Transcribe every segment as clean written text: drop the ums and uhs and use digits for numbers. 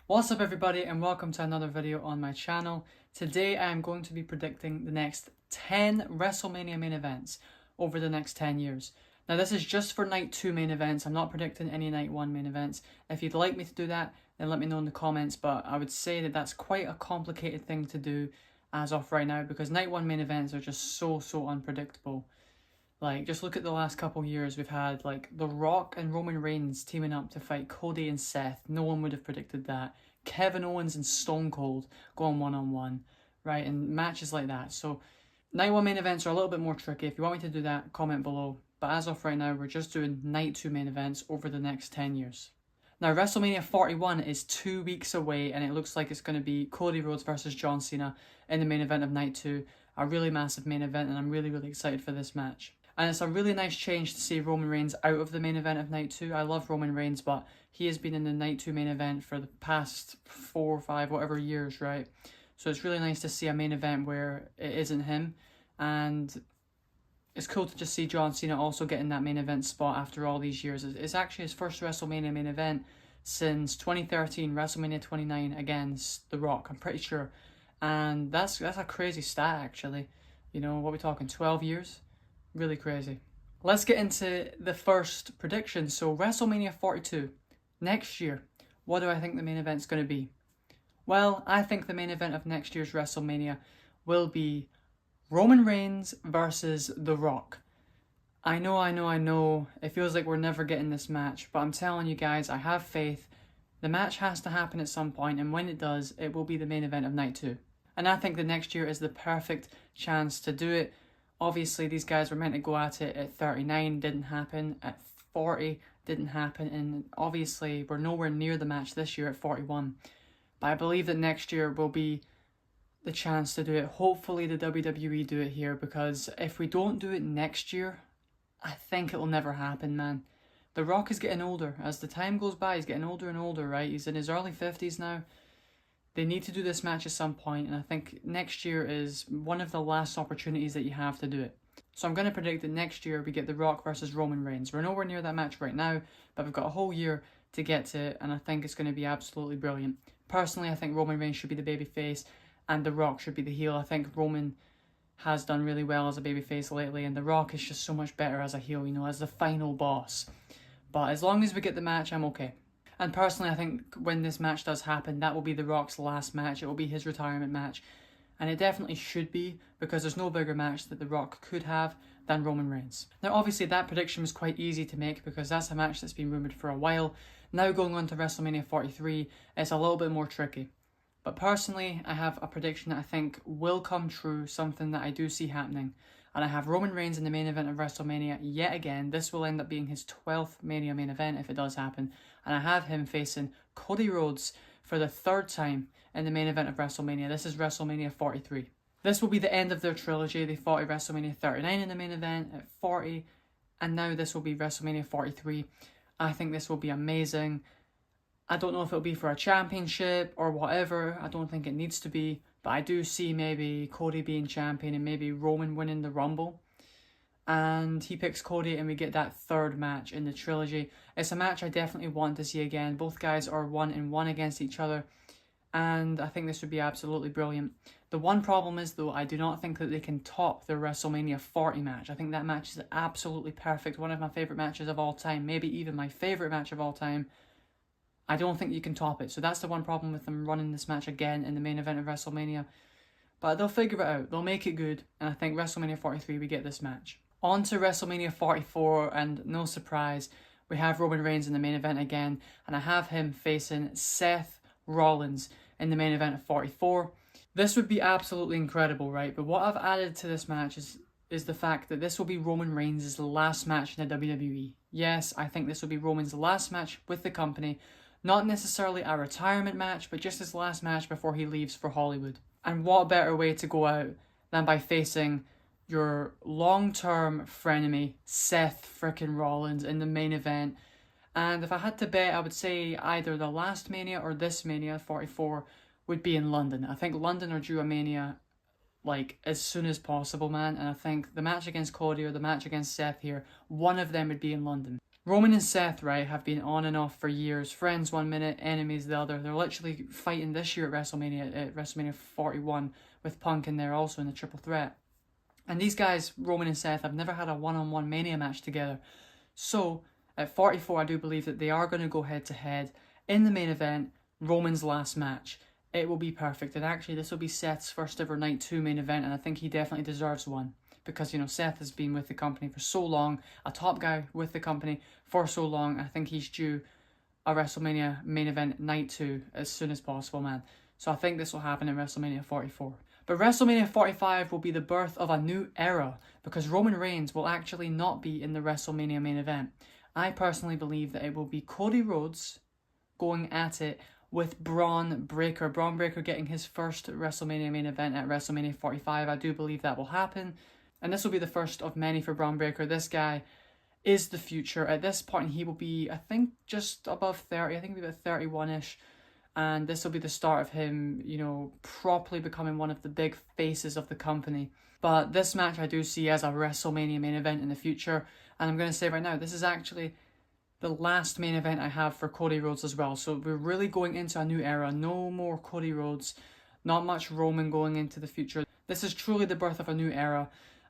What's up everybody and welcome to another video on my channel. Today I am going to be predicting the next 10 WrestleMania main events over the next 10 years. Now this is just for night 2 main events, I'm not predicting any night 1 main events. If you'd like me to do that, then let me know in the comments, but I would say that that's quite a complicated thing to do as of right now because night 1 main events are just so unpredictable. Like, just look at the last couple years. We've had, like, The Rock and Roman Reigns teaming up to fight Cody and Seth. No one would have predicted that. Kevin Owens and Stone Cold going one-on-one, right? And matches like that. So, night 1 main events are a little bit more tricky. If you want me to do that, comment below. But as of right now, we're just doing night 2 main events over the next 10 years. Now, WrestleMania 41 is 2 weeks away, and it looks like it's going to be Cody Rhodes versus John Cena in the main event of night 2. A really massive main event, and I'm really excited for this match. And it's a really nice change to see Roman Reigns out of the main event of night 2. I love Roman Reigns, but he has been in the night 2 main event for the past 4 or 5, whatever years, right? So it's really nice to see a main event where it isn't him. And it's cool to just see John Cena also getting that main event spot after all these years. It's actually his first WrestleMania main event since 2013, WrestleMania 29 against The Rock, I'm pretty sure. And that's a crazy stat, actually. You know, what are we talking, 12 years? Really crazy. Let's get into the first prediction. So WrestleMania 42, next year, what do I think the main event's going to be? Well, I think the main event of next year's WrestleMania will be Roman Reigns versus The Rock. I know, it feels like we're never getting this match, but I'm telling you guys, I have faith. The match has to happen at some point, and when it does, it will be the main event of night 2. And I think the next year is the perfect chance to do it. Obviously, these guys were meant to go at it at 39, didn't happen. At 40, didn't happen. And obviously, we're nowhere near the match this year at 41. But I believe that next year will be the chance to do it. Hopefully, the WWE do it here, because if we don't do it next year, I think it will never happen, man. The Rock is getting older. As the time goes by, he's getting older and older, right? He's in his early 50s now. They need to do this match at some point, and I think next year is one of the last opportunities that you have to do it. So I'm going to predict that next year we get The Rock versus Roman Reigns. We're nowhere near that match right now, but we've got a whole year to get to it, and I think it's going to be absolutely brilliant. Personally, I think Roman Reigns should be the babyface, and The Rock should be the heel. I think Roman has done really well as a babyface lately, and The Rock is just so much better as a heel, you know, as the final boss. But as long as we get the match, I'm okay. And personally, I think when this match does happen, that will be The Rock's last match. It will be his retirement match. And it definitely should be, because there's no bigger match that The Rock could have than Roman Reigns. Now, obviously, that prediction was quite easy to make because that's a match that's been rumoured for a while. Now going on to WrestleMania 43, it's a little bit more tricky. But personally, I have a prediction that I think will come true, something that I do see happening. And I have Roman Reigns in the main event of WrestleMania yet again. This will end up being his 12th Mania main event if it does happen. And I have him facing Cody Rhodes for the 3rd time in the main event of WrestleMania. This is WrestleMania 43. This will be the end of their trilogy. They fought at WrestleMania 39 in the main event, at 40, and now this will be WrestleMania 43. I think this will be amazing. I don't know if it'll be for a championship or whatever. I don't think it needs to be. But I do see maybe Cody being champion and maybe Roman winning the Rumble. And he picks Cody and we get that 3rd match in the trilogy. It's a match I definitely want to see again. Both guys are 1-1 against each other. And I think this would be absolutely brilliant. The one problem is, though, I do not think that they can top the WrestleMania 40 match. I think that match is absolutely perfect. One of my favourite matches of all time. Maybe even my favourite match of all time. I don't think you can top it. So that's the one problem with them running this match again in the main event of WrestleMania. But they'll figure it out. They'll make it good. And I think WrestleMania 43, we get this match. On to WrestleMania 44, and no surprise, we have Roman Reigns in the main event again. And I have him facing Seth Rollins in the main event of 44. This would be absolutely incredible, right? But what I've added to this match is the fact that this will be Roman Reigns' last match in the WWE. Yes, I think this will be Roman's last match with the company. Not necessarily a retirement match, but just his last match before he leaves for Hollywood. And what better way to go out than by facing your long-term frenemy, Seth frickin' Rollins, in the main event. And if I had to bet, I would say either the last Mania or this Mania, 44, would be in London. I think London are due a Mania, like, as soon as possible, man. And I think the match against Cody or the match against Seth here, one of them would be in London. Roman and Seth, right, have been on and off for years. Friends one minute, enemies the other. They're literally fighting this year at WrestleMania 41, with Punk in there also in the triple threat. And these guys, Roman and Seth, have never had a one-on-one Mania match together. So, at 44, I do believe that they are going to go head-to-head in the main event, Roman's last match. It will be perfect. And actually, this will be Seth's first ever Night 2 main event, and I think he definitely deserves one. Because, you know, Seth has been with the company for so long, a top guy with the company for so long. I think he's due a WrestleMania main event Night 2 as soon as possible, man. So I think this will happen in WrestleMania 44. But WrestleMania 45 will be the birth of a new era, because Roman Reigns will actually not be in the WrestleMania main event. I personally believe that it will be Cody Rhodes going at it with Braun Breaker. Braun Breaker getting his first WrestleMania main event at WrestleMania 45. I do believe that will happen. And this will be the first of many for Braun Breaker. This guy is the future. At this point, he will be, I think, just above 30. I think he'll be about 31-ish. And this will be the start of him, you know, properly becoming one of the big faces of the company. But this match I do see as a WrestleMania main event in the future. And I'm going to say right now, this is actually the last main event I have for Cody Rhodes as well. So we're really going into a new era. No more Cody Rhodes. Not much Roman going into the future. This is truly the birth of a new era.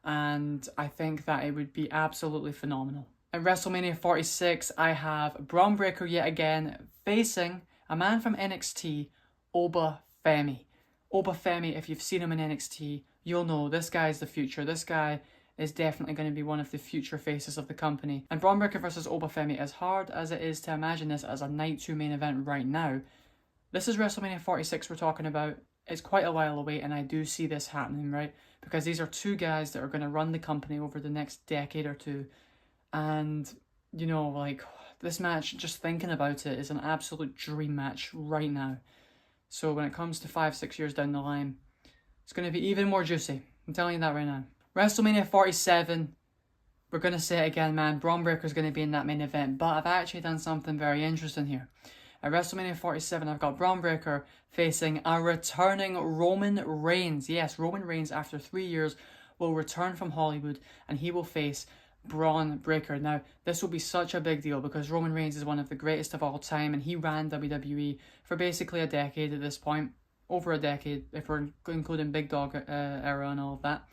And I think that it would be absolutely phenomenal. At WrestleMania 46, I have Braun Breaker yet again facing a man from NXT, Oba Femi. Oba Femi, if you've seen him in NXT, you'll know this guy is the future. This guy is definitely going to be one of the future faces of the company. And Braun Breaker versus Oba Femi, as hard as it is to imagine this as a Night 2 main event right now, this is WrestleMania 46 we're talking about. It's quite a while away, and I do see this happening, right? Because these are two guys that are going to run the company over the next decade or two. And, you know, like, this match, just thinking about it, is an absolute dream match right now. So when it comes to 5-6 years down the line, it's going to be even more juicy. I'm telling you that right now. WrestleMania 47, we're going to say it again, man. Braun Breaker's going to be in that main event. But I've actually done something very interesting here. At WrestleMania 47, I've got Braun Breaker facing a returning Roman Reigns. Yes, Roman Reigns, after 3 years, will return from Hollywood, and he will face Braun Breaker. Now, this will be such a big deal because Roman Reigns is one of the greatest of all time, and he ran WWE for basically a decade at this point. Over a decade, if we're including Big Dog era and all of that.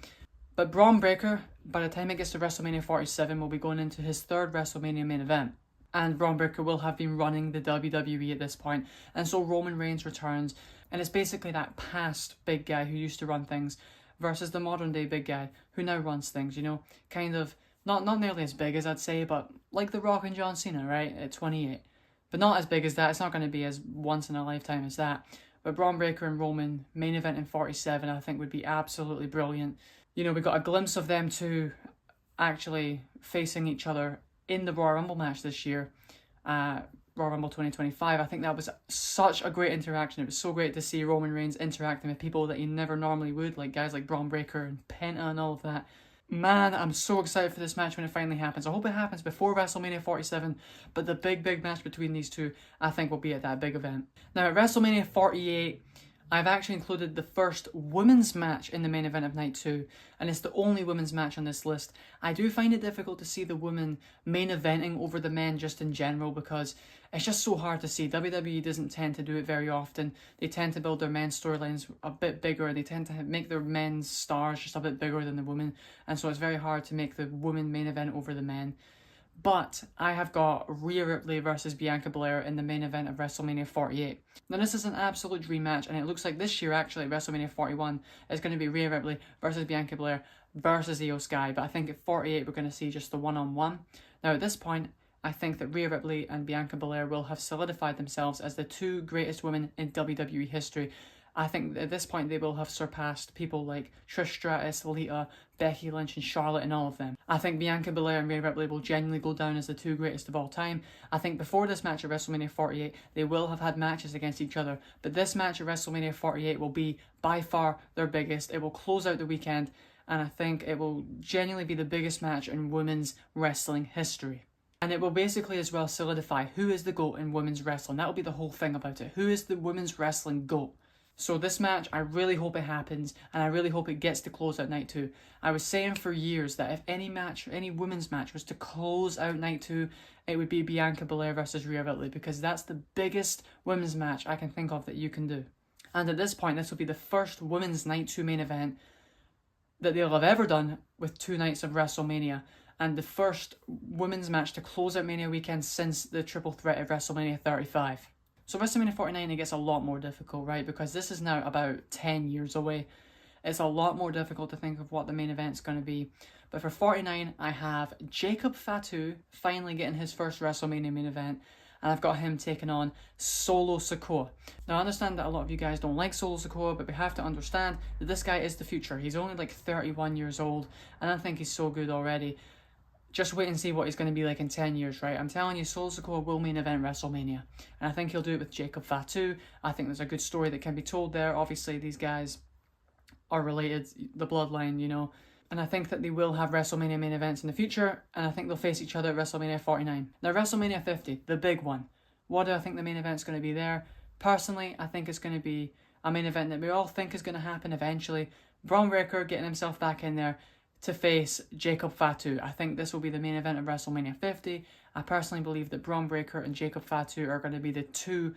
But Braun Breaker, by the time it gets to WrestleMania 47, will be going into his third WrestleMania main event. And Braun Breaker will have been running the WWE at this point. And so Roman Reigns returns. And it's basically that past big guy who used to run things versus the modern day big guy who now runs things, you know. Kind of, not nearly as big as I'd say, but like The Rock and John Cena, right? At 28. But not as big as that. It's not going to be as once in a lifetime as that. But Braun Breaker and Roman, main event in 47, I think would be absolutely brilliant. You know, we got a glimpse of them two actually facing each other in the Royal Rumble match this year, Royal Rumble 2025. I think that was such a great interaction. It was so great to see Roman Reigns interacting with people that he never normally would, like guys like Braun Breaker and Penta and all of that. Man, I'm so excited for this match when it finally happens. I hope it happens before WrestleMania 47, but the big match between these two, I think, will be at that big event. Now, at WrestleMania 48, I've actually included the first women's match in the main event of Night 2, and it's the only women's match on this list. I do find it difficult to see the women main eventing over the men just in general because it's just so hard to see. WWE doesn't tend to do it very often. They tend to build their men's storylines a bit bigger. They tend to make their men's stars just a bit bigger than the women, and so it's very hard to make the women main event over the men. But I have got Rhea Ripley versus Bianca Belair in the main event of WrestleMania 48. Now this is an absolute dream match, and it looks like this year actually WrestleMania 41 is going to be Rhea Ripley versus Bianca Belair versus Io Sky, but I think at 48 we're going to see just the one-on-one. Now at this point, I think that Rhea Ripley and Bianca Belair will have solidified themselves as the two greatest women in WWE history. I think at this point they will have surpassed people like Trish Stratus, Lita, Becky Lynch and Charlotte and all of them. I think Bianca Belair and Rhea Ripley will genuinely go down as the two greatest of all time. I think before this match at WrestleMania 48, they will have had matches against each other. But this match at WrestleMania 48 will be by far their biggest. It will close out the weekend, and I think it will genuinely be the biggest match in women's wrestling history. And it will basically as well solidify who is the GOAT in women's wrestling. That will be the whole thing about it. Who is the women's wrestling GOAT? So this match, I really hope it happens, and I really hope it gets to close out night 2. I was saying for years that if any match, any women's match was to close out night 2, it would be Bianca Belair versus Rhea Ripley, because that's the biggest women's match I can think of that you can do. And at this point, this will be the first women's night 2 main event that they'll have ever done with 2 nights of WrestleMania, and the first women's match to close out Mania weekend since the triple threat of WrestleMania 35. So WrestleMania 49, it gets a lot more difficult, right? Because this is now about 10 years away. It's a lot more difficult to think of what the main event's going to be. But for 49, I have Jacob Fatu finally getting his first WrestleMania main event. And I've got him taking on Solo Sikoa. Now, I understand that a lot of you guys don't like Solo Sikoa, but we have to understand that this guy is the future. He's only like 31 years old, and I think he's so good already. Just wait and see what he's going to be like in 10 years, right? I'm telling you, Solo Sikoa will main event WrestleMania. And I think he'll do it with Jacob Fatu. I think there's a good story that can be told there. Obviously, these guys are related, the bloodline, you know. And I think that they will have WrestleMania main events in the future. And I think they'll face each other at WrestleMania 49. Now, WrestleMania 50, the big one. What do I think the main event's going to be there? Personally, I think it's going to be a main event that we all think is going to happen eventually. Braun Breaker getting himself back in there to face Jacob Fatu. I think this will be the main event of WrestleMania 50. I personally believe that Braun Breaker and Jacob Fatu are going to be the 2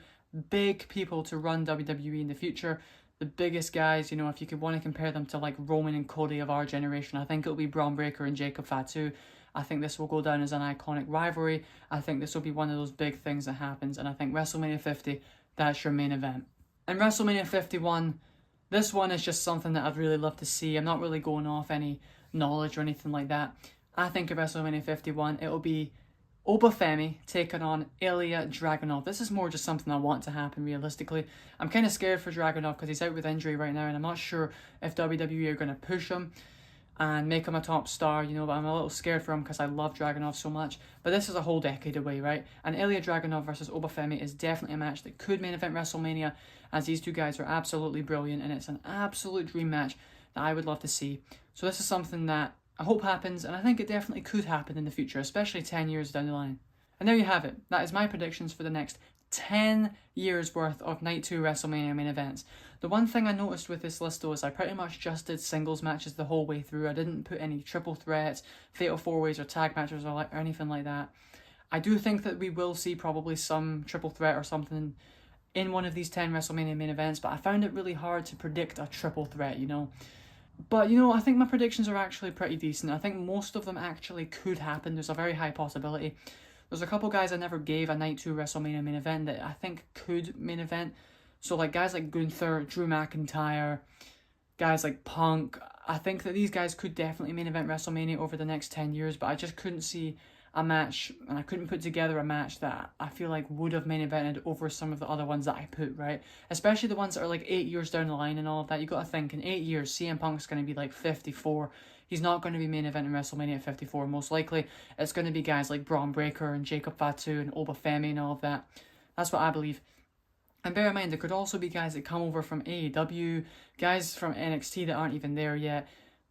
big people to run WWE in the future. The biggest guys, you know, if you could want to compare them to like Roman and Cody of our generation, I think it'll be Braun Breaker and Jacob Fatu. I think this will go down as an iconic rivalry. I think this will be one of those big things that happens. And I think WrestleMania 50, that's your main event. And WrestleMania 51, this one is just something that I'd really love to see. I'm not really going off any knowledge or anything like that. I think of WrestleMania 51, it'll be Obafemi taking on Ilya Dragunov. This is more just something I want to happen realistically. I'm kind of scared for Dragunov because he's out with injury right now, and I'm not sure if WWE are going to push him and make him a top star, you know, but I'm a little scared for him because I love Dragunov so much. But this is a whole decade away, right? And Ilya Dragunov versus Obafemi is definitely a match that could main event WrestleMania, as these two guys are absolutely brilliant, and it's an absolute dream match that I would love to see. So this is something that I hope happens, and I think it definitely could happen in the future, especially 10 years down the line. And there you have it. That is my predictions for the next 10 years worth of Night 2 WrestleMania main events. The one thing I noticed with this list though is I pretty much just did singles matches the whole way through. I didn't put any triple threats, fatal 4-ways or tag matches or anything like that. I do think that we will see probably some triple threat or something in one of these 10 WrestleMania main events, but I found it really hard to predict a triple threat, you know. But, you know, I think my predictions are actually pretty decent. I think most of them actually could happen. There's a very high possibility. There's a couple guys I never gave a Night 2 WrestleMania main event that I think could main event. So, like, guys like Gunther, Drew McIntyre, guys like Punk. I think that these guys could definitely main event WrestleMania over the next 10 years, but I just couldn't see a match, and I couldn't put together a match that I feel like would have main evented over some of the other ones that I put, right? Especially the ones that are like 8 years down the line and all of that. You got to think, in 8 years, CM Punk's going to be like 54. He's not going to be main eventing WrestleMania at 54. Most likely, it's going to be guys like Braun Breaker and Jacob Fatu and Obafemi and all of that. That's what I believe. And bear in mind, there could also be guys that come over from AEW, guys from NXT that aren't even there yet.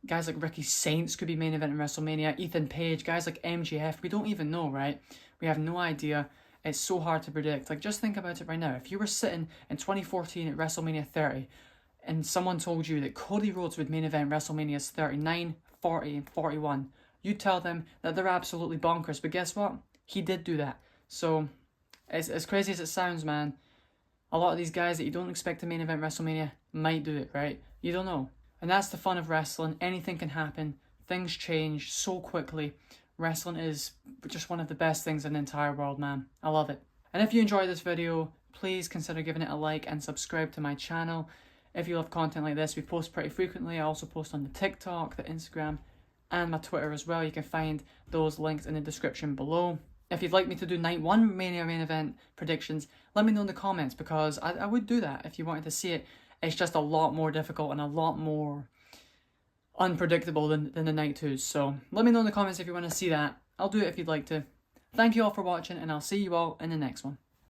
Guys like Ricky Saints could be main event in WrestleMania. Ethan Page, guys like MJF. We don't even know, right? We have no idea. It's so hard to predict. Like, just think about it right now. If you were sitting in 2014 at WrestleMania 30 and someone told you that Cody Rhodes would main event WrestleManias 39, 40, and 41, you'd tell them that they're absolutely bonkers. But guess what? He did do that. So, as crazy as it sounds, man, a lot of these guys that you don't expect to main event WrestleMania might do it, right? You don't know. And that's the fun of wrestling. Anything can happen. Things change so quickly. Wrestling is just one of the best things in the entire world, man. I love it. And if you enjoyed this video, please consider giving it a like and subscribe to my channel. If you love content like this, we post pretty frequently. I also post on the TikTok, the Instagram, and my Twitter as well. You can find those links in the description below. If you'd like me to do Night 1 Mania main event predictions, let me know in the comments, because I would do that if you wanted to see it. It's just a lot more difficult and a lot more unpredictable than the Night 2s. So let me know in the comments if you want to see that. I'll do it if you'd like to. Thank you all for watching, and I'll see you all in the next one.